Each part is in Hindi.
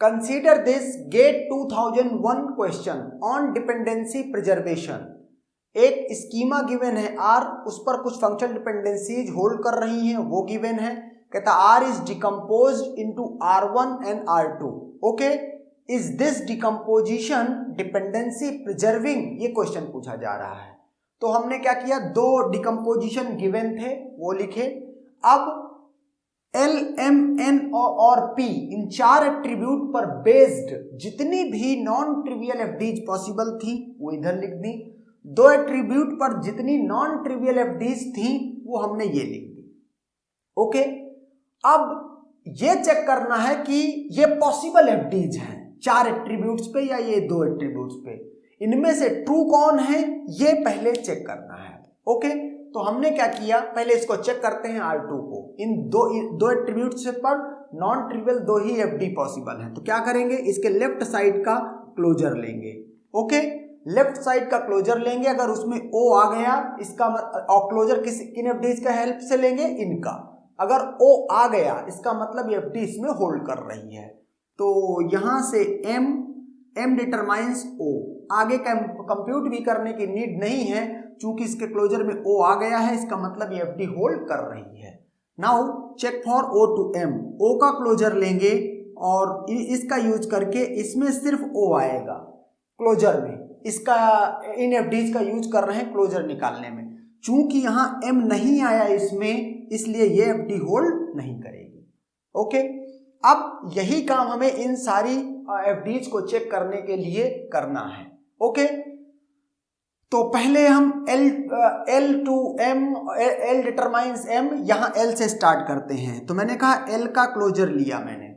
Consider this GATE 2001 question on dependency preservation. एक स्कीमा गिवन है आर, उस पर कुछ फंक्शनल डिपेंडेंसीज होल्ड कर रही हैं, वो गिवन है। कहता R is decomposed into R1 and R2। Okay, is this decomposition dependency preserving, ये क्वेश्चन पूछा जा रहा है। तो हमने क्या किया, दो डिकम्पोजिशन गिवन थे वो लिखे। अब L, M, N और P इन चार एट्रीब्यूट पर बेस्ड जितनी भी नॉन ट्रिवियल एफडीज पॉसिबल थी वो इधर लिख दी। दो एट्रीब्यूट पर जितनी नॉन ट्रिवियल एफडीज थी वो हमने ये लिख दी। ओके, अब ये चेक करना है कि ये पॉसिबल एफडीज हैं चार एट्रीब्यूट्स पे या ये दो एट्रीब्यूट्स पे, इनमें से ट्रू कौन है ये पहले चेक करना है। ओके, तो हमने क्या किया, पहले इसको चेक करते हैं R2 को। इन दो एट्रीब्यूट्स पर नॉन ट्रिवियल दो ही एफडी पॉसिबल हैं, तो क्या करेंगे, इसके लेफ्ट साइड का क्लोजर लेंगे। ओके, लेफ्ट साइड का क्लोजर लेंगे, अगर उसमें O आ गया इसका और क्लोजर किन एफडीज का हेल्प से लेंगे, इनका। अगर O आ गया इसका मतलब ये एफडी इसमें होल्ड कर रही है। तो यहां से M डिटरमाइंस O, आगे कंप्यूट भी करने की नीड नहीं है, चूंकि इसके क्लोजर में O आ गया है, इसका मतलब ये एफडी होल्ड कर रही है। Now check for O to M, O का क्लोजर लेंगे और इसका यूज करके इसमें सिर्फ O आएगा क्लोजर में, इसका इन एफडीज का यूज कर रहे हैं क्लोजर निकालने में। चूंकि यहाँ M नहीं आया इसमें, इसलिए ये एफडी होल्ड नहीं करेगी। ओके, अब यही काम हमें इन सारी एफडीज को चेक करने के लिए करना है। ओके, तो पहले हम L to M, L determines M, यहाँ L से स्टार्ट करते हैं। तो मैंने कहा L का क्लोजर लिया, मैंने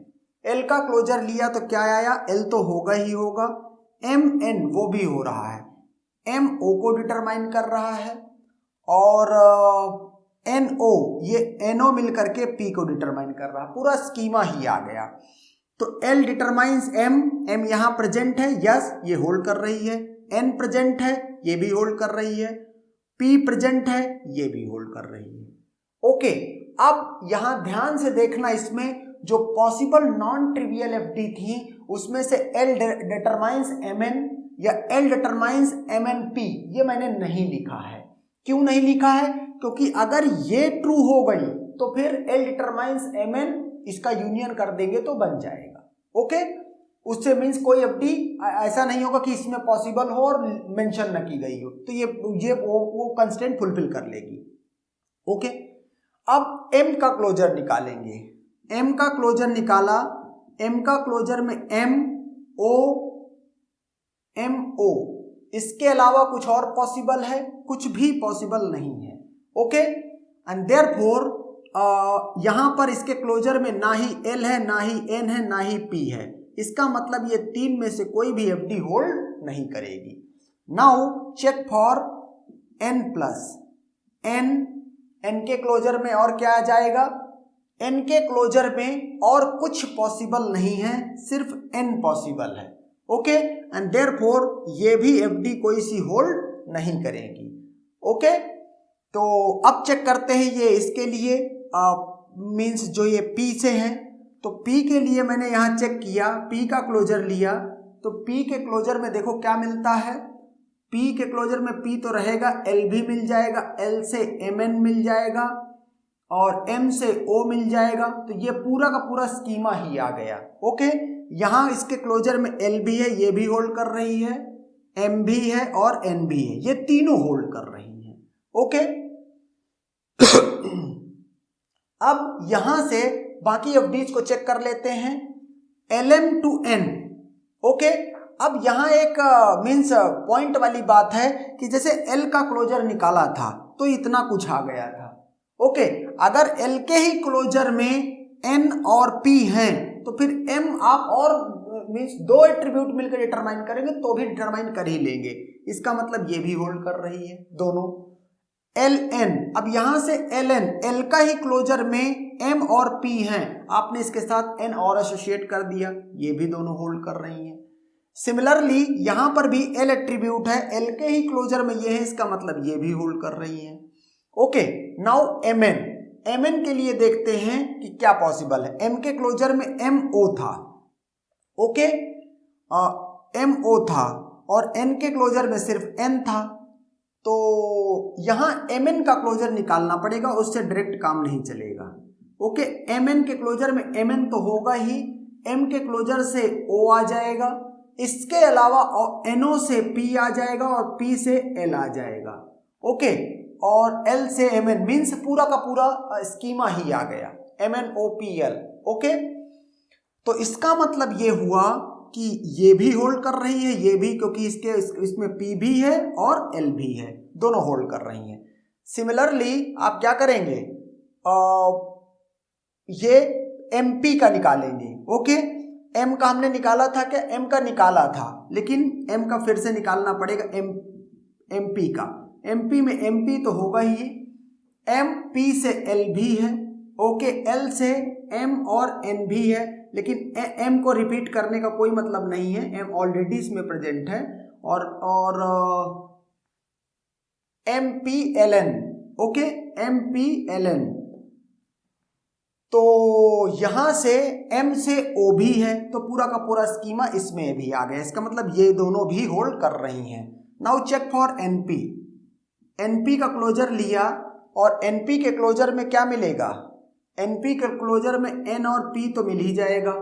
L का क्लोजर लिया तो क्या आया, L तो होगा ही होगा, MN वो भी हो रहा है, M O को डिटरमाइन कर रहा है और NO ये NO मिल करके P को डिटरमाइन कर रहा है, पूरा स्कीमा ही आ गया। तो L डिटरमाइंस M, M यहाँ प्रेजेंट है, यस ये होल्ड कर रही है, N प्रेजेंट है, ये भी होल्ड कर रही है, P प्रेजेंट है, ये भी होल्ड कर रही है। ओके, अब यहां ध्यान से देखना, इसमें जो पॉसिबल नॉन ट्रिवियल एफडी थी उसमें से L डिटरमाइंस MN या L डिटरमाइंस MNP ये मैंने नहीं लिखा है। क्यों नहीं लिखा है, क्योंकि अगर ये ट्रू हो गई तो फिर L डिटरमाइंस MN इसका यूनियन कर देंगे तो बन जाएगा। ओके, उससे मीन्स कोई एफडी ऐसा नहीं होगा कि इसमें पॉसिबल हो और मेंशन न की गई हो, तो ये वो कंस्ट्रेंट फुलफिल कर लेगी। ओके, अब M का क्लोजर निकालेंगे। M का क्लोजर निकाला, M का क्लोजर में MO, इसके अलावा कुछ और पॉसिबल है, कुछ भी पॉसिबल नहीं है। ओके, एंड देयरफॉर यहां पर इसके क्लोजर में ना ही L है, ना ही N है, ना ही P है, इसका मतलब ये तीन में से कोई भी एफडी होल्ड नहीं करेगी। Now check for N plus N के क्लोजर में और क्या आ जाएगा, N के क्लोजर में और कुछ पॉसिबल नहीं है, सिर्फ N पॉसिबल है। ओके, एंड देयरफॉर ये भी एफडी कोई सी होल्ड नहीं करेगी। ओके, तो अब चेक करते हैं ये इसके लिए मीन्स जो ये P से है, तो P के लिए मैंने यहाँ चेक किया, P का क्लोजर लिया, तो P के क्लोजर में देखो क्या मिलता है, P के क्लोजर में P तो रहेगा, L भी मिल जाएगा, L से MN मिल जाएगा और M से O मिल जाएगा, तो ये पूरा का पूरा स्कीमा ही आ गया। ओके, यहाँ इसके क्लोजर में L भी है, ये भी होल्ड कर रही है, M भी है और N भी है, ये तीनों होल्ड कर रही हैं। ओके, अब यहां से बाकी एफडीज को चेक कर लेते हैं, LM टू N। ओके, अब यहां एक मीन्स पॉइंट वाली बात है कि जैसे L का क्लोजर निकाला था तो इतना कुछ आ गया था। ओके, अगर L के ही क्लोजर में N और P हैं तो फिर M आप और मीन्स दो एट्रीब्यूट मिलकर डिटरमाइन करेंगे तो भी डिटरमाइन कर ही लेंगे, इसका मतलब ये भी होल्ड कर रही है दोनों। LN, अब यहां से LN, L का ही क्लोजर में M और P हैं, आपने इसके साथ N और एसोसिएट कर दिया, ये भी दोनों होल्ड कर रही हैं। सिमिलरली यहां पर भी L एट्रीब्यूट है, L के ही क्लोजर में ये है, इसका मतलब ये भी होल्ड कर रही हैं। ओके, नाउ MN के लिए देखते हैं कि क्या पॉसिबल है। M के क्लोजर में MO था, ओके, MO था और N के क्लोजर में सिर्फ N था, तो यहां MN का क्लोजर निकालना पड़ेगा, उससे डायरेक्ट काम नहीं चलेगा। ओके, MN के क्लोजर में MN तो होगा ही, M के क्लोजर से O आ जाएगा, इसके अलावा NO से P आ जाएगा और P से L आ जाएगा। ओके, और L से MN मीन्स पूरा का पूरा स्कीमा ही आ गया, MNOPL। ओके, तो इसका मतलब ये हुआ कि ये भी होल्ड कर रही है, ये भी, क्योंकि इसमें P भी है और L भी है, दोनों होल्ड कर रही हैं। सिमिलरली आप क्या करेंगे, ये MP का निकालेंगे। ओके, M का हमने निकाला था क्या, M का निकाला था, लेकिन M का फिर से निकालना पड़ेगा, MP का। MP में MP तो होगा ही, MP से L भी है। ओके, L से M और N भी है, लेकिन M को रिपीट करने का कोई मतलब नहीं है, M ऑलरेडी इसमें प्रेजेंट है, और MPLN। ओके, MPLN, तो यहां से M से O भी है, तो पूरा का पूरा स्कीमा इसमें भी आ गया, इसका मतलब ये दोनों भी होल्ड कर रही हैं। Now check for NP। NP का क्लोजर लिया और NP के क्लोजर में क्या मिलेगा, NP के क्लोजर में N और P तो मिल ही जाएगा,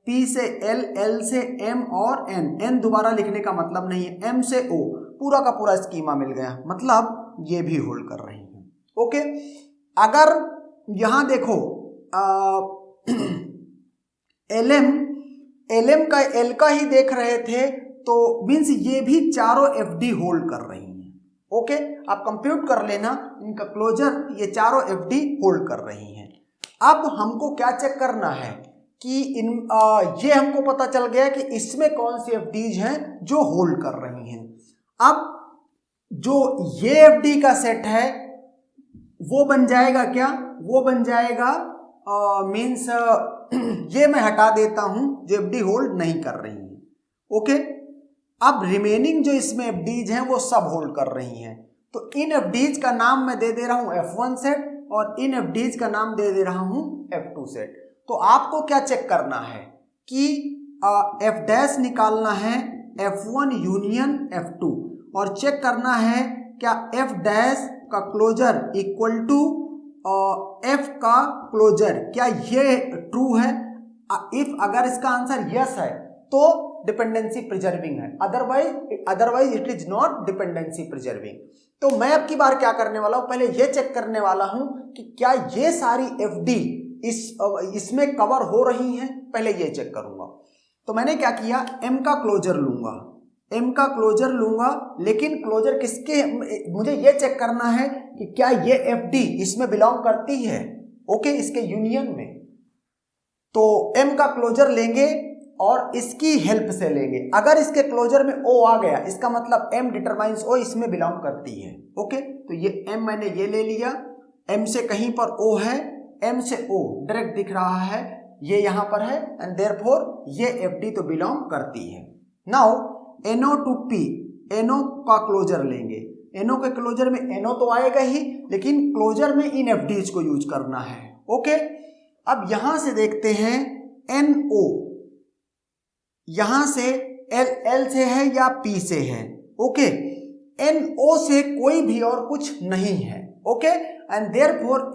P से L, L से M और N दोबारा लिखने का मतलब नहीं है, M से O, पूरा का पूरा स्कीमा मिल गया, मतलब ये भी होल्ड कर रही हैं। ओके, अगर यहां देखो LM का L का ही देख रहे थे, तो मीन्स ये भी चारों FD होल्ड कर रही हैं। ओके, आप कंप्यूट कर लेना, इनका क्लोजर ये चारों FD होल्ड कर रही हैं। अब हमको क्या चेक करना है कि ये हमको पता चल गया कि इसमें कौन सी FDs हैं जो होल्ड कर रही हैं। अब जो ये FD का सेट है वो बन जाएगा क्या, वो बन जाएगा मीन्स ये मैं हटा देता हूं जो FD होल्ड नहीं कर रही हैं। ओके, अब रिमेनिंग जो इसमें FDs हैं वो सब होल्ड कर रही हैं, तो इन FDs का नाम मैं दे दे रहा हूं F1 सेट और इन FDs का नाम दे दे रहा हूं F2 सेट। तो आपको क्या चेक करना है कि F डैश निकालना है F1 यूनियन F2 और चेक करना है क्या F डैश का क्लोजर इक्वल टू F का क्लोजर, क्या ये ट्रू है। इफ अगर इसका आंसर यस है तो डिपेंडेंसी प्रिजर्विंग है, otherwise it is not dependency preserving. तो मैं अब की बार क्या करने वाला हूं, पहले ये चेक करने वाला हूं कि क्या ये सारी FD इसमें कवर हो रही हैं, पहले ये चेक करूंगा। तो मैंने क्या किया, M का क्लोजर लूंगा, लेकिन क्लोजर किसके, मुझे ये चेक करना है कि क्या ये FD इसमें बिलोंग करती है। ओके, इसके यूनियन में, तो M का क्लोजर लेंगे और इसकी हेल्प से लेंगे। अगर इसके क्लोजर में O आ गया, इसका मतलब M डिटरमाइंस O इसमें बिलोंग करती है। ओके, तो ये M मैंने ये ले लिया, M से कहीं पर O है, M से O डायरेक्ट दिख रहा है, ये यहां पर है, एंड देयरफॉर ये FD तो बिलोंग करती है। Now NO to P, NO का क्लोजर लेंगे, NO के क्लोजर में NO तो आएगा ही, लेकिन क्लोजर में इन FDs को यूज करना है। ओके, अब यहां से देखते हैं NO, यहां से L से है या P से है। ओके, NO से कोई भी और कुछ नहीं है। ओके, एंड देयरफॉर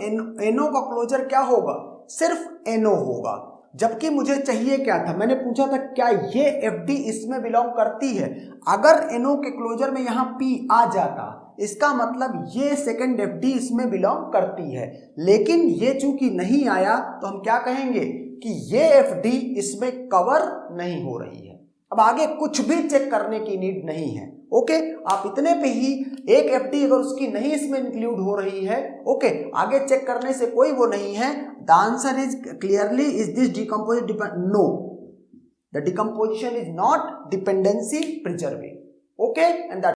NO का क्लोजर क्या होगा, सिर्फ NO होगा, जबकि मुझे चाहिए क्या था, मैंने पूछा था क्या ये FD इसमें बिलोंग करती है। अगर NO के क्लोजर में यहां P आ जाता, इसका मतलब ये सेकंड FD इसमें बिलोंग करती है, लेकिन ये चूंकि नहीं आया तो हम क्या कहेंगे कि ये FD इसमें कवर नहीं हो रही है। अब आगे कुछ भी चेक करने की नीड नहीं है। ओके, आप इतने पे ही एक FD अगर उसकी नहीं इसमें इंक्लूड हो रही है, ओके, आगे चेक करने से कोई वो नहीं है। The answer is clearly, is this decompose, no, the decomposition is not dependency preserving. Okay, and